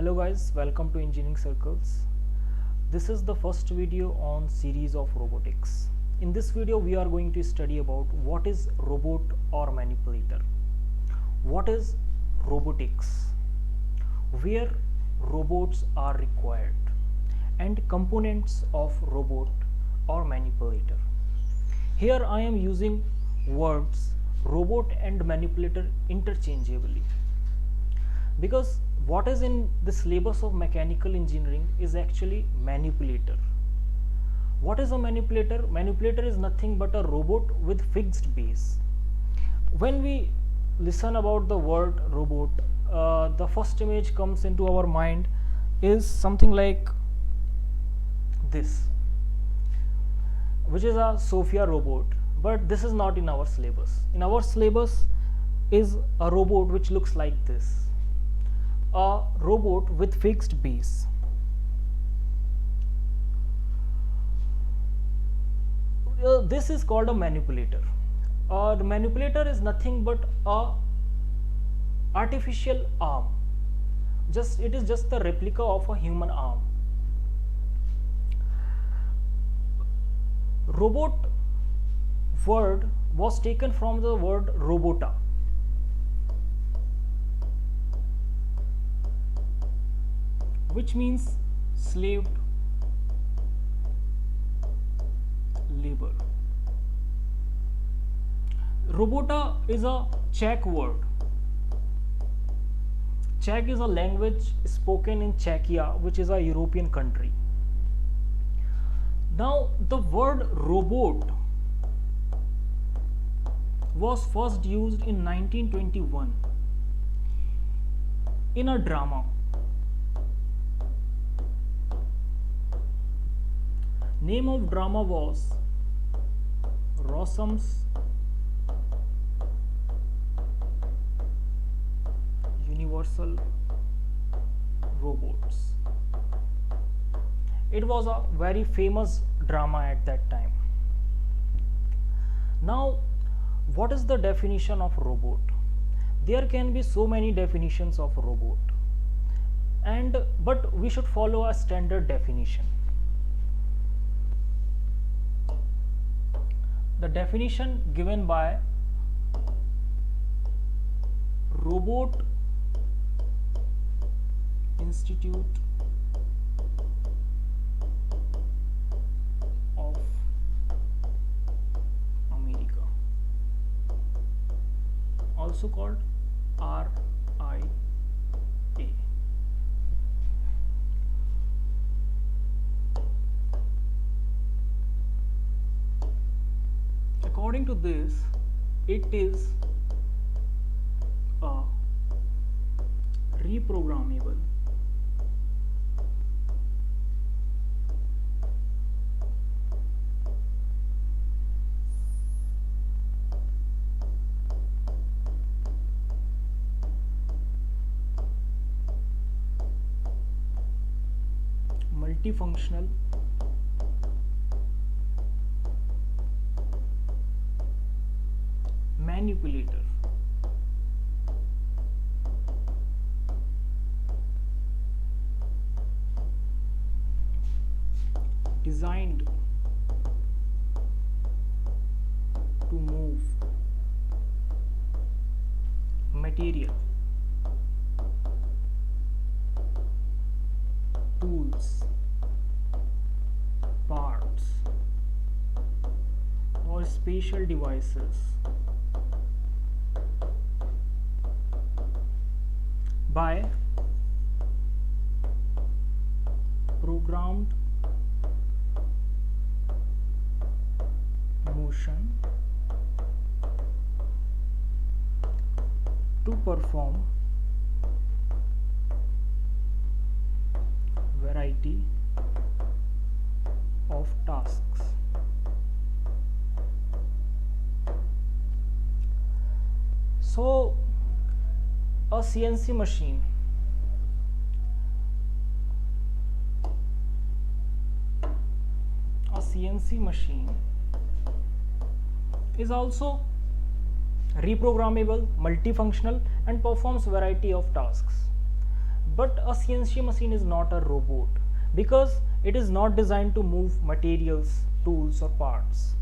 Hello guys, welcome to Engineering Circles. This is the first video on series of robotics. In this video we are going to study about what is robot or manipulator, what is robotics, where robots are required, and components of robot or manipulator. Here I am using words robot and manipulator interchangeably because what is in the syllabus of mechanical engineering is actually manipulator. What is a manipulator? Manipulator is nothing but a robot with fixed base. When we listen about the word robot, the first image comes into our mind is something like this, which is a Sophia robot, but this is not in our syllabus. In our syllabus is a robot which looks like this, a robot with fixed base. This is called a manipulator. The manipulator is nothing but a artificial arm. It is just the replica of a human arm. Robot word was taken from the word robota, which means slave labor. Robota is a Czech word. Czech is a language spoken in Czechia, which is a European country. Now, the word robot was first used in 1921 in a drama. Name of drama was Rossum's Universal Robots. It was a very famous drama at that time. Now, what is the definition of robot? There can be so many definitions of robot, but we should follow a standard definition. The definition given by Robot Institute of America, also called RIA. According to this, it is a reprogrammable multifunctional manipulator designed to move material, tools, parts, or spatial devices by programmed motion to perform variety of tasks. So, a CNC machine is also reprogrammable, multifunctional, and performs variety of tasks. But a CNC machine is not a robot because it is not designed to move materials, tools, or parts.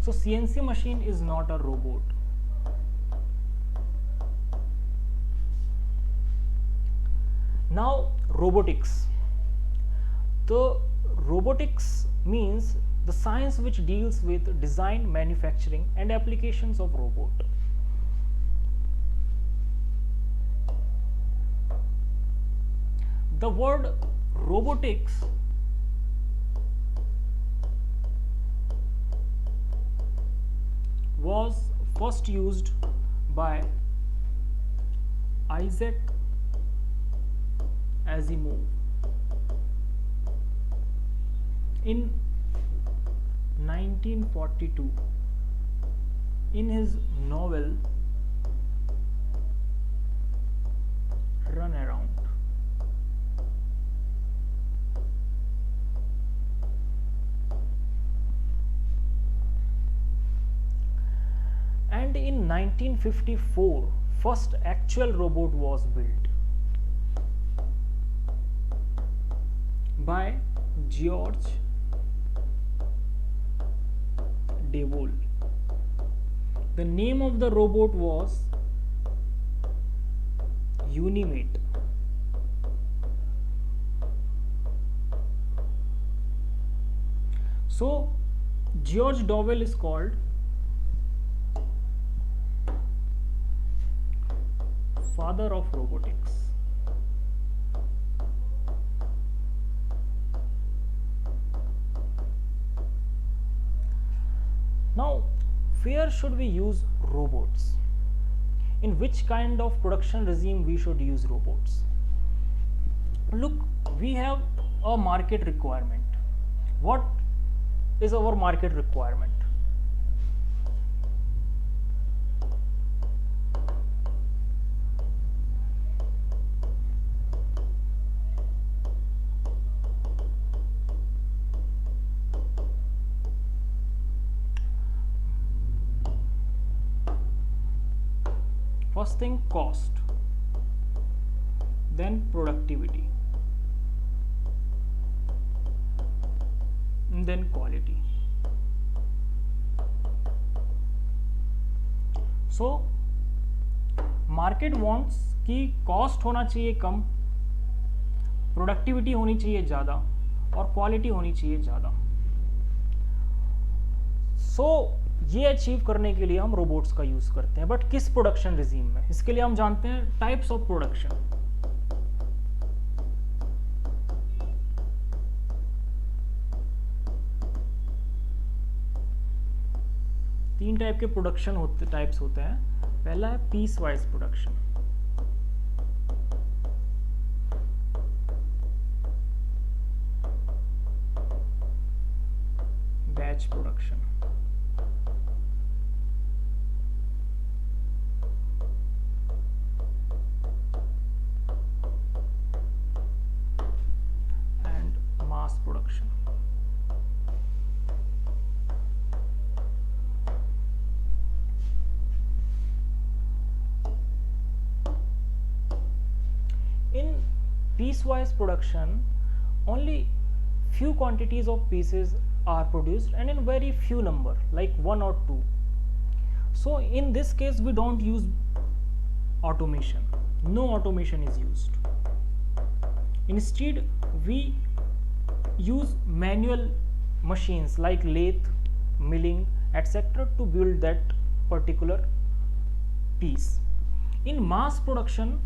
So CNC machine is not a robot. Now robotics. The robotics means the science which deals with design, manufacturing, and applications of robot. The word robotics was first used by Isaac Asimov in 1942 in his novel Run Around. And in 1954, first actual robot was built by George Devol. The name of the robot was Unimate. So George Devol is called father of robotics. Now, where should we use robots? In which kind of production regime we should use robots? Look, we have a market requirement. What is our market requirement? First thing, cost, then productivity, and then quality. So market wants कि cost होना चाहिए कम, productivity होनी चाहिए ज़्यादा और quality होनी चाहिए ज़्यादा. सो ये अचीव करने के लिए हम रोबोट्स का यूज़ करते हैं. बट किस प्रोडक्शन रिजीम में? इसके लिए हम जानते हैं टाइप्स ऑफ प्रोडक्शन. तीन टाइप के प्रोडक्शन टाइप्स होते हैं. पहला है piece wise production, batch production, production. In piecewise production, only few quantities of pieces are produced and in very few number, like 1 or 2. So in this case we don't use automation. No automation is used. Instead we use manual machines like lathe, milling, etc. to build that particular piece. In mass production,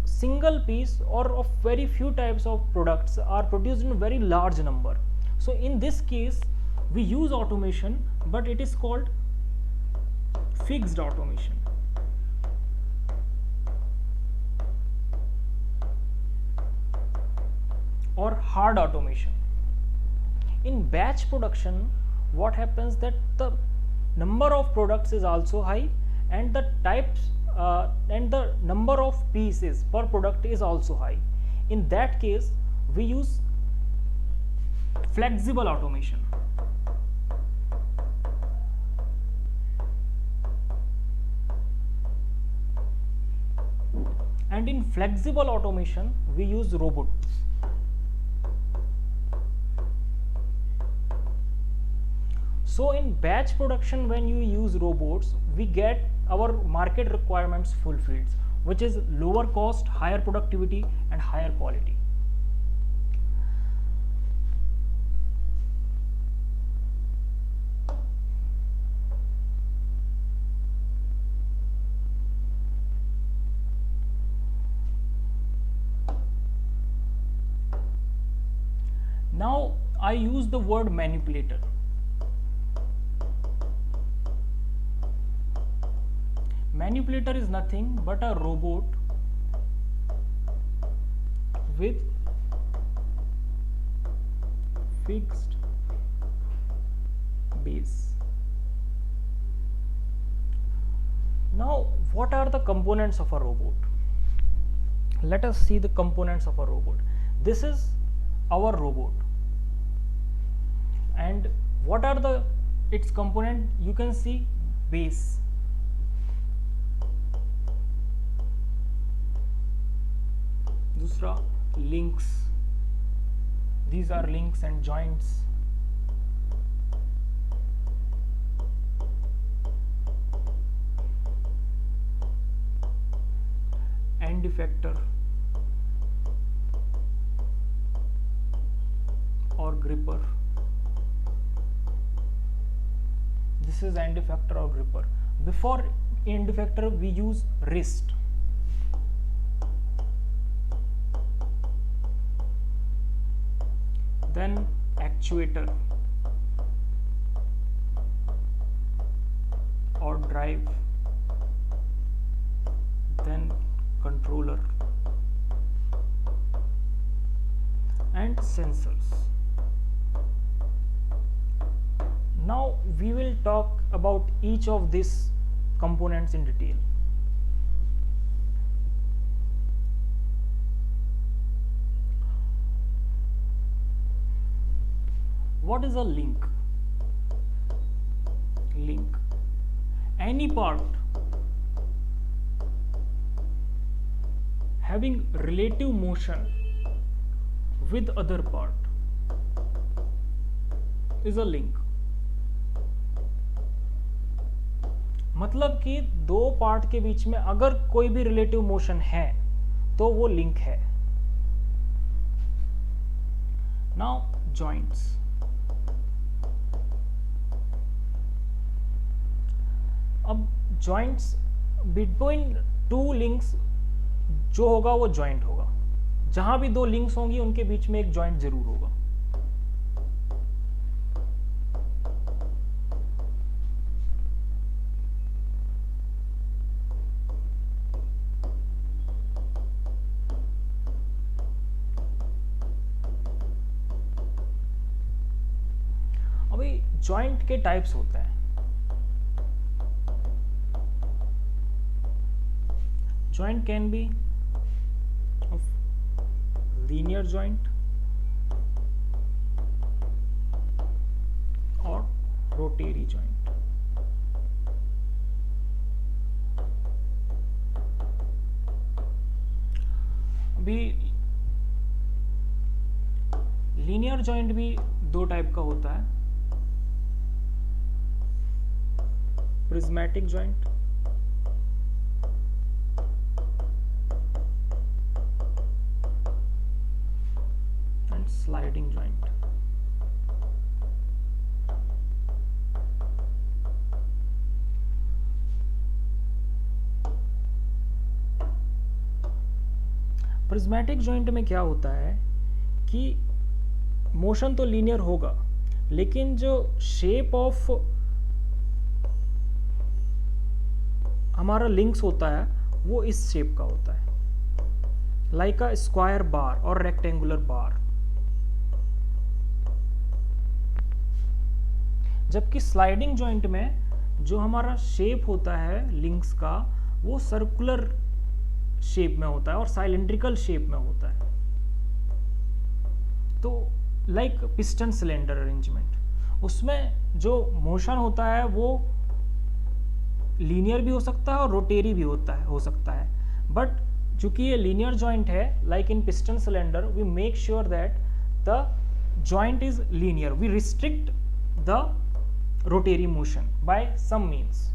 single piece or of very few types of products are produced in very large number. So in this case we use automation, but it is called fixed automation. Or hard automation. In batch production, what happens that the number of products is also high and the types and the number of pieces per product is also high. In that case we use flexible automation. And and in flexible automation we use robots. So in batch production, when you use robots, we get our market requirements fulfilled, which is lower cost, higher productivity and higher quality. Now I use the word manipulator. Manipulator is nothing but a robot with fixed base. Now, what are the components of a robot? Let us see the components of a robot. This is our robot, and what are its component? You can see base, दूसरा links, these are links and joints, end effector or gripper. This is end effector or gripper. Before end effector we use wrist. Then actuator or drive, then controller and sensors. Now we will talk about each of these components in detail. What is a link? Link, any part having relative motion with other part is a link. मतलब कि दो part के बीच में अगर कोई भी relative motion है तो वो लिंक है. Now joints. अब जॉइंट्स बिटवीन टू लिंक्स जो होगा वो जॉइंट होगा. जहां भी दो लिंक्स होंगी उनके बीच में एक जॉइंट जरूर होगा. अभी जॉइंट के टाइप्स होते हैं. Joint can be of linear joint or rotary joint. अभी linear joint भी दो टाइप का होता है. Prismatic joint sliding joint. Prismatic joint में क्या होता है कि मोशन तो लीनियर होगा लेकिन जो शेप ऑफ हमारा लिंक्स होता है वो इस शेप का होता है, लाइक अ स्क्वायर बार और रेक्टेंगुलर बार. जबकि स्लाइडिंग जॉइंट में जो हमारा शेप होता है लिंक्स का वो सर्कुलर शेप में होता है और साइलेंड्रिकल शेप में होता है. तो लाइक पिस्टन सिलेंडर अरेंजमेंट, उसमें जो मोशन होता है वो लीनियर भी हो सकता है और रोटेरी भी हो सकता है. बट चूंकि ये लीनियर जॉइंट है, like in piston cylinder we make sure that the joint is linear, we restrict the rotary motion by some means.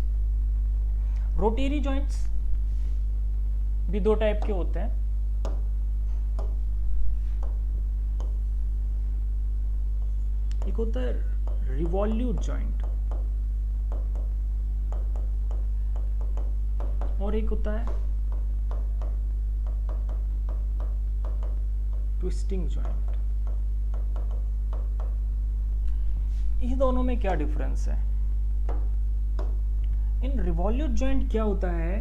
Rotary joints भी दो टाइप के होते हैं। एक होता है रिवॉल्यूट जॉइंट और एक होता है ट्विस्टिंग जॉइंट। इन दोनों में क्या डिफरेंस है? इन रिवॉल्यूट जॉइंट क्या होता है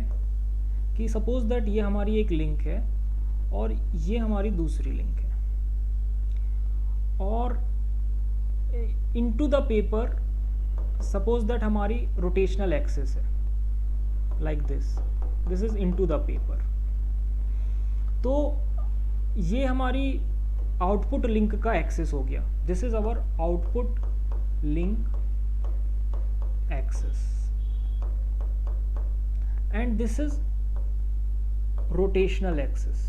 कि सपोज दैट ये हमारी एक लिंक है और ये हमारी दूसरी लिंक है, और into the paper suppose that हमारी रोटेशनल एक्सिस है, like this is into the paper. तो ये हमारी आउटपुट लिंक का एक्सिस हो गया, this is our output link axis and this is rotational axis.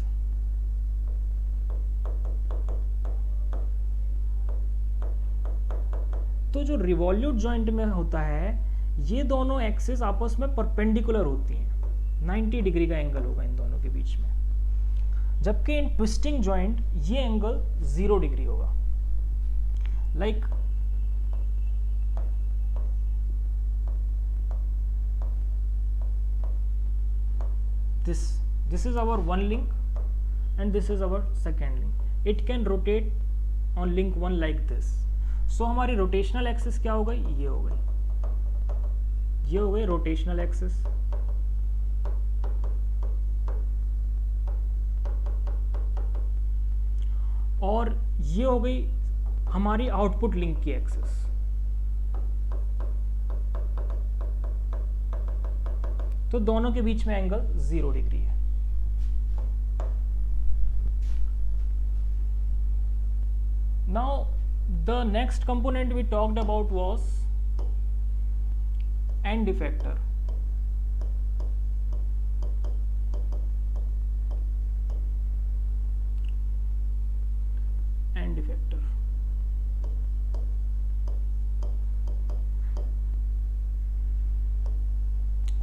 तो जो रिवॉल्यूट जॉइंट में होता है, ये दोनों एक्सिस आपस में परपेंडिकुलर होती हैं, 90 डिग्री का एंगल होगा इन दोनों के बीच में, जबकि इन ट्विस्टिंग जॉइंट ये एंगल 0 डिग्री होगा। Like this is our one link and this is our second link. It can rotate on link 1 like this. So हमारी रोटेशनल एक्सिस क्या हो गई? ये हो गई, ये हो गई रोटेशनल एक्सिस। और ये हो गई हमारी आउटपुट लिंक की एक्सिस। तो दोनों के बीच में एंगल 0 डिग्री है। Now the next component we talked about was end effector. End effector.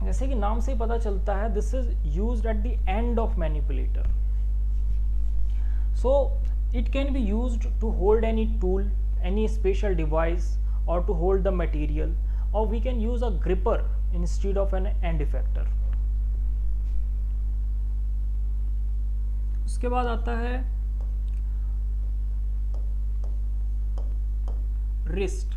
जैसे कि नाम से ही पता चलता है, this is used at the end of manipulator. So it can be used to hold any tool, any special device, or to hold the material, or we can use a gripper instead of an end effector. उसके बाद आता है wrist.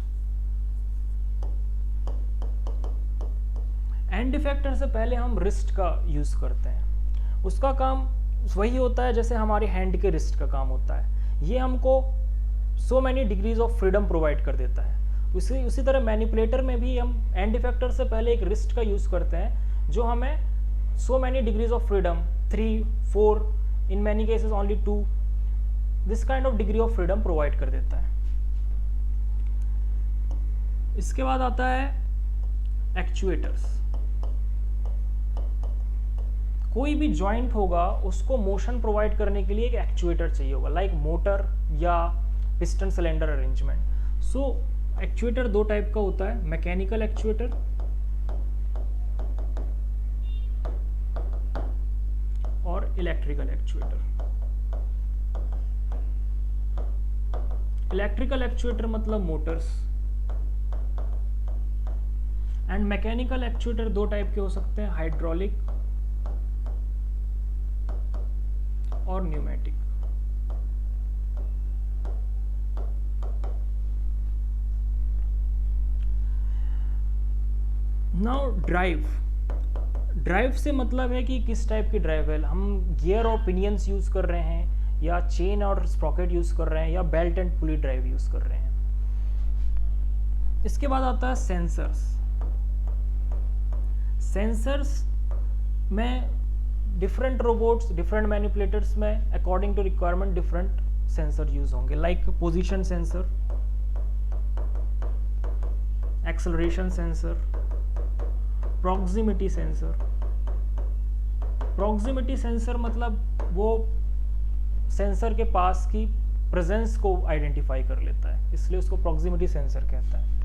And effector से पहले हम wrist का use करते हैं। उसका काम वही होता है जैसे हमारे हैंड के रिस्ट का काम होता है। ये हमको so many degrees of freedom provide कर देता है। उसी तरह मैनिपुलेटर में भी हम एंड इफेक्टर से पहले एक रिस्ट का यूज करते हैं जो हमें so many degrees of freedom, 3, 4, in many cases only 2, this kind of degree of freedom provide कर देता है। इसके बाद आता है एक्चुएटर्स। कोई भी जॉइंट होगा उसको मोशन प्रोवाइड करने के लिए एक एक्चुएटर चाहिए होगा, लाइक मोटर या पिस्टन सिलेंडर अरेंजमेंट। सो एक्चुएटर दो टाइप का होता है, मैकेनिकल एक्चुएटर और इलेक्ट्रिकल एक्चुएटर। इलेक्ट्रिकल एक्चुएटर मतलब मोटर्स, एंड मैकेनिकल एक्चुएटर दो टाइप के हो सकते हैं, हाइड्रोलिक और न्यूमेटिक। नाउ ड्राइव से मतलब है कि किस टाइप की ड्राइव है, हम गियर और पिनियंस यूज कर रहे हैं या चेन और स्प्रॉकेट यूज कर रहे हैं या belt and pulley drive use कर रहे हैं। इसके बाद आता है सेंसर्स में डिफरेंट रोबोट्स, डिफरेंट मैनिपुलेटर्स में according to requirement different sensor use होंगे, like position sensor, acceleration sensor, proximity sensor, proximity sensor मतलब वो सेंसर के पास की प्रेजेंस को आइडेंटिफाई कर लेता है, इसलिए उसको प्रॉक्सिमिटी सेंसर कहता है।